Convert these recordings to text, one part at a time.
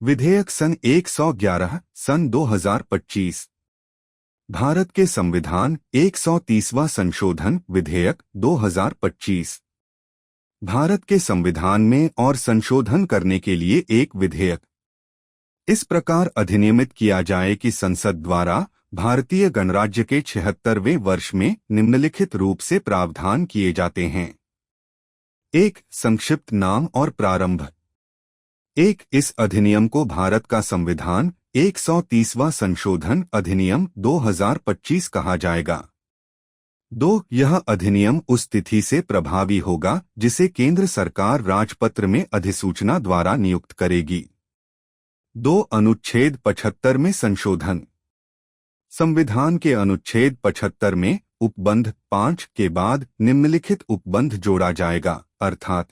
विधेयक सन 111 सन 2025। भारत के संविधान 130वां संशोधन विधेयक 2025। भारत के संविधान में और संशोधन करने के लिए एक विधेयक इस प्रकार अधिनियमित किया जाए कि संसद द्वारा भारतीय गणराज्य के 76वें वर्ष में निम्नलिखित रूप से प्रावधान किए जाते हैं। एक, संक्षिप्त नाम और प्रारंभ। एक, इस अधिनियम को भारत का संविधान 130वां संशोधन अधिनियम 2025 कहा जाएगा। 2, यह अधिनियम उस तिथि से प्रभावी होगा जिसे केंद्र सरकार राजपत्र में अधिसूचना द्वारा नियुक्त करेगी। 2, अनुच्छेद 75 में संशोधन। संविधान के अनुच्छेद 75 में उपबंध 5 के बाद निम्नलिखित उपबंध जोड़ा जाएगा, अर्थात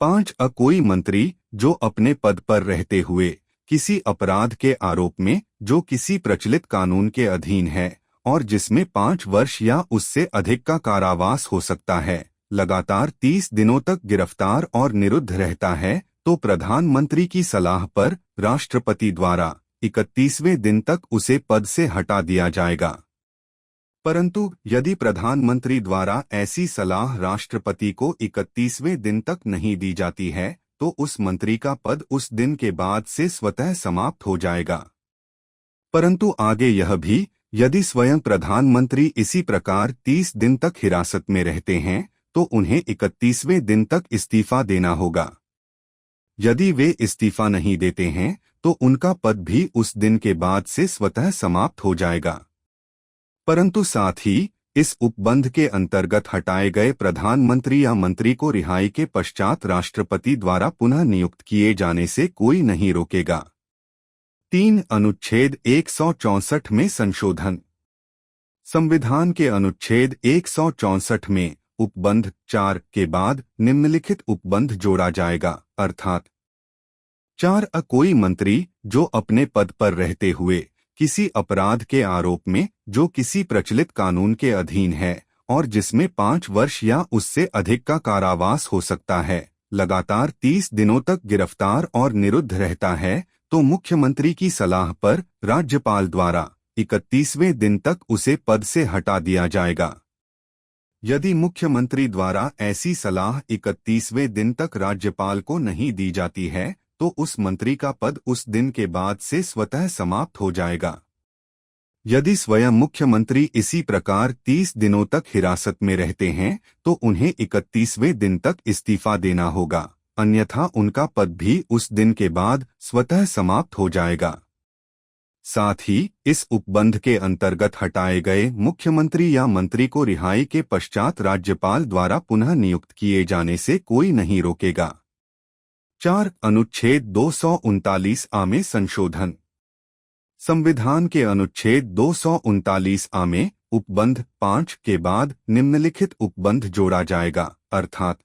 5, कोई मंत्री जो अपने पद पर रहते हुए किसी अपराध के आरोप में जो किसी प्रचलित कानून के अधीन है और जिसमें 5 वर्ष या उससे अधिक का कारावास हो सकता है, लगातार 30 दिनों तक गिरफ्तार और निरुद्ध रहता है, तो प्रधानमंत्री की सलाह पर राष्ट्रपति द्वारा 31वें दिन तक उसे पद से हटा दिया जाएगा। परंतु यदि प्रधानमंत्री द्वारा ऐसी सलाह राष्ट्रपति को 31वें दिन तक नहीं दी जाती है, तो उस मंत्री का पद उस दिन के बाद से स्वतः समाप्त हो जाएगा। परंतु आगे यह भी, यदि स्वयं प्रधानमंत्री इसी प्रकार 30 दिन तक हिरासत में रहते हैं, तो उन्हें 31वें दिन तक इस्तीफा देना होगा। यदि वे इस्तीफा नहीं देते हैं, तो उनका पद भी उस दिन के बाद से स्वतः समाप्त हो जाएगा। परंतु साथ ही इस उपबंध के अंतर्गत हटाए गए प्रधानमंत्री या मंत्री को रिहाई के पश्चात राष्ट्रपति द्वारा पुनः नियुक्त किए जाने से कोई नहीं रोकेगा। 3, अनुच्छेद 164 में संशोधन। संविधान के अनुच्छेद 164 में उपबंध 4 के बाद निम्नलिखित उपबंध जोड़ा जाएगा, अर्थात 4, कोई मंत्री जो अपने पद पर रहते हुए किसी अपराध के आरोप में जो किसी प्रचलित कानून के अधीन है और जिसमें 5 वर्ष या उससे अधिक का कारावास हो सकता है, लगातार 30 दिनों तक गिरफ्तार और निरुद्ध रहता है, तो मुख्यमंत्री की सलाह पर राज्यपाल द्वारा 31वें दिन तक उसे पद से हटा दिया जाएगा। यदि मुख्यमंत्री द्वारा ऐसी सलाह 31वें दिन तक राज्यपाल को नहीं दी जाती है, तो उस मंत्री का पद उस दिन के बाद से स्वतः समाप्त हो जाएगा। यदि स्वयं मुख्यमंत्री इसी प्रकार 30 दिनों तक हिरासत में रहते हैं, तो उन्हें 31वें दिन तक इस्तीफा देना होगा, अन्यथा उनका पद भी उस दिन के बाद स्वतः समाप्त हो जाएगा। साथ ही इस उपबंध के अंतर्गत हटाए गए मुख्यमंत्री या मंत्री को रिहाई के पश्चात राज्यपाल द्वारा पुनः नियुक्त किए जाने से कोई नहीं रोकेगा। 4, अनुच्छेद 239 में संशोधन। संविधान के अनुच्छेद 239 में उपबंध 5 के बाद निम्नलिखित उपबंध जोड़ा जाएगा, अर्थात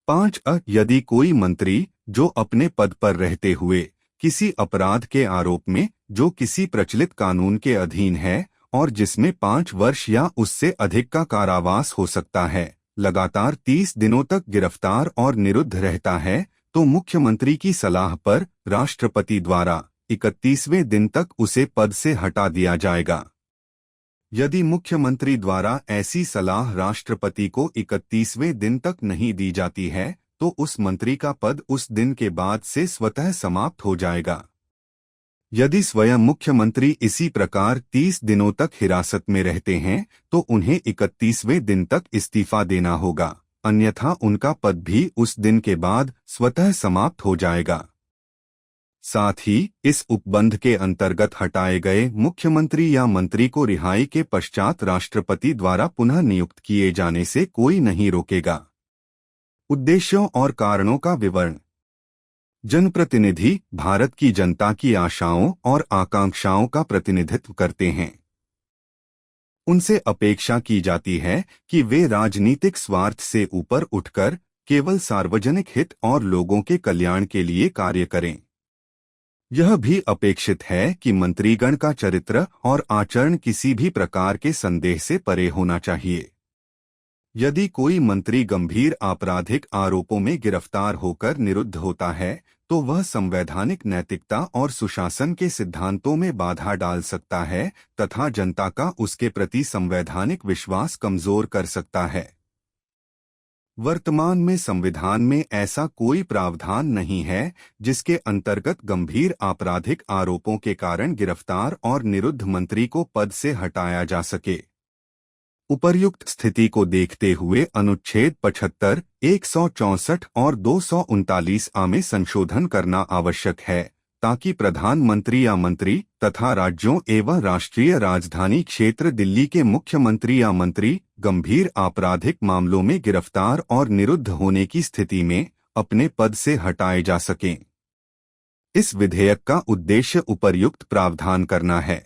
5, यदि कोई मंत्री जो अपने पद पर रहते हुए किसी अपराध के आरोप में जो किसी प्रचलित कानून के अधीन है और जिसमें 5 वर्ष या उससे अधिक का कारावास हो सकता है, लगातार 30 दिनों तक गिरफ्तार और निरुद्ध रहता है, तो मुख्यमंत्री की सलाह पर राष्ट्रपति द्वारा 31वें दिन तक उसे पद से हटा दिया जाएगा। यदि मुख्यमंत्री द्वारा ऐसी सलाह राष्ट्रपति को 31वें दिन तक नहीं दी जाती है, तो उस मंत्री का पद उस दिन के बाद से स्वतः समाप्त हो जाएगा। यदि स्वयं मुख्यमंत्री इसी प्रकार 30 दिनों तक हिरासत में रहते हैं, तो उन्हें 31वें दिन तक इस्तीफा देना होगा, अन्यथा उनका पद भी उस दिन के बाद स्वतः समाप्त हो जाएगा। साथ ही इस उपबंध के अंतर्गत हटाए गए मुख्यमंत्री या मंत्री को रिहाई के पश्चात राष्ट्रपति द्वारा पुनः नियुक्त किए जाने से कोई नहीं रोकेगा। उद्देश्यों और कारणों का विवरण। जनप्रतिनिधि भारत की जनता की आशाओं और आकांक्षाओं का प्रतिनिधित्व करते हैं। उनसे अपेक्षा की जाती है कि वे राजनीतिक स्वार्थ से ऊपर उठकर केवल सार्वजनिक हित और लोगों के कल्याण के लिए कार्य करें। यह भी अपेक्षित है कि मंत्रीगण का चरित्र और आचरण किसी भी प्रकार के संदेह से परे होना चाहिए। यदि कोई मंत्री गंभीर आपराधिक आरोपों में गिरफ्तार होकर निरुद्ध होता है, तो वह संवैधानिक नैतिकता और सुशासन के सिद्धांतों में बाधा डाल सकता है तथा जनता का उसके प्रति संवैधानिक विश्वास कमजोर कर सकता है। वर्तमान में संविधान में ऐसा कोई प्रावधान नहीं है जिसके अंतर्गत गंभीर आपराधिक आरोपों के कारण गिरफ्तार और निरुद्ध मंत्री को पद से हटाया जा सके। उपर्युक्त स्थिति को देखते हुए अनुच्छेद 75, 164 और 239 A में संशोधन करना आवश्यक है ताकि प्रधानमंत्री या मंत्री तथा राज्यों एवं राष्ट्रीय राजधानी क्षेत्र दिल्ली के मुख्यमंत्री या मंत्री गंभीर आपराधिक मामलों में गिरफ्तार और निरुद्ध होने की स्थिति में अपने पद से हटाए जा सकें। इस विधेयक का उद्देश्य उपर्युक्त प्रावधान करना है।